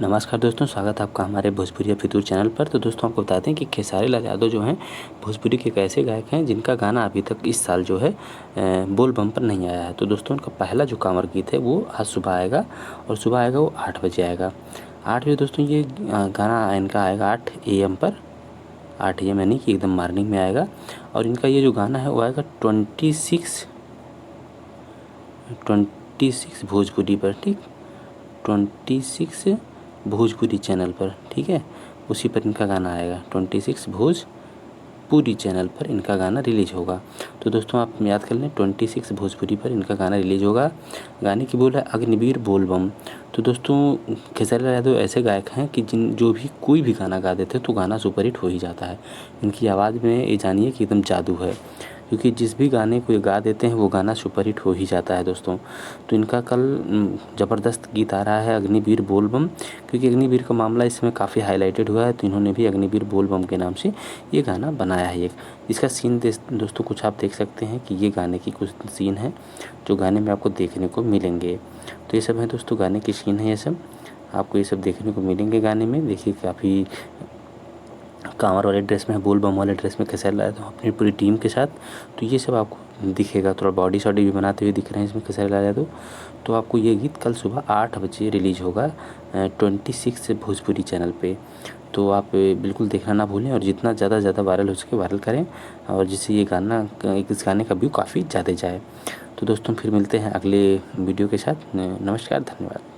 नमस्कार दोस्तों, स्वागत है आपका हमारे भोजपुरी फितूर चैनल पर। तो दोस्तों आपको बताते हैं कि खेसारी लाल यादव जो हैं भोजपुरी के एक ऐसे गायक हैं जिनका गाना अभी तक इस साल जो है बोल बम पर नहीं आया है। तो दोस्तों उनका पहला जो कांवर गीत है वो आज सुबह आएगा, और सुबह आएगा वो 8 बजे आएगा। 8 बजे दोस्तों ये गाना इनका आएगा 8 AM पर। 8 AM यानी कि एकदम मॉर्निंग में आएगा। और इनका ये जो गाना है वो आएगा 26 भोजपुरी पर, ठीक, 26 भोजपुरी चैनल पर, ठीक है, उसी पर इनका गाना आएगा। 26 भोजपुरी चैनल पर इनका गाना रिलीज होगा। तो दोस्तों आप याद कर लें, 26 भोजपुरी पर इनका गाना रिलीज होगा। गाने की बोल है अग्निवीर बोल बम। तो दोस्तों खेसारी लाल यादव ऐसे गायक हैं कि जो भी कोई भी गाना गा देते हैं तो गाना सुपरहिट हो ही जाता है। इनकी आवाज़ में ये जानिए कि एकदम जादू है, क्योंकि जिस भी गाने को ये गा देते हैं वो गाना सुपरहिट हो ही जाता है दोस्तों। तो इनका कल ज़बरदस्त गीत आ रहा है अग्निवीर बोल बम, क्योंकि अग्निवीर का मामला इस समय काफ़ी हाईलाइटेड हुआ है। तो इन्होंने भी अग्निवीर बोल बम के नाम से ये गाना बनाया है। एक इसका सीन दोस्तों कुछ आप देख सकते हैं कि ये गाने की कुछ सीन है जो गाने में आपको देखने को मिलेंगे। तो ये सब है दोस्तों गाने की सीन है, ये सब आपको ये सब देखने को मिलेंगे गाने में। देखिए काफ़ी कांवर वाले ड्रेस में, बोल बम वाले ड्रेस में खेसारी लाल यादव अपनी पूरी टीम के साथ। तो ये सब आपको दिखेगा, थोड़ा बॉडी शॉडी भी बनाते हुए दिख रहे हैं इसमें खेसारी लाल यादव। तो आपको ये गीत कल सुबह 8 बजे रिलीज होगा 26 भोजपुरी चैनल पे। तो आप बिल्कुल देखना ना भूलें, और जितना ज़्यादा वायरल हो सके वायरल करें, और जिससे ये गाना इस गाने का व्यू काफ़ी ज़्यादा जाए। तो दोस्तों फिर मिलते हैं अगले वीडियो के साथ। नमस्कार, धन्यवाद।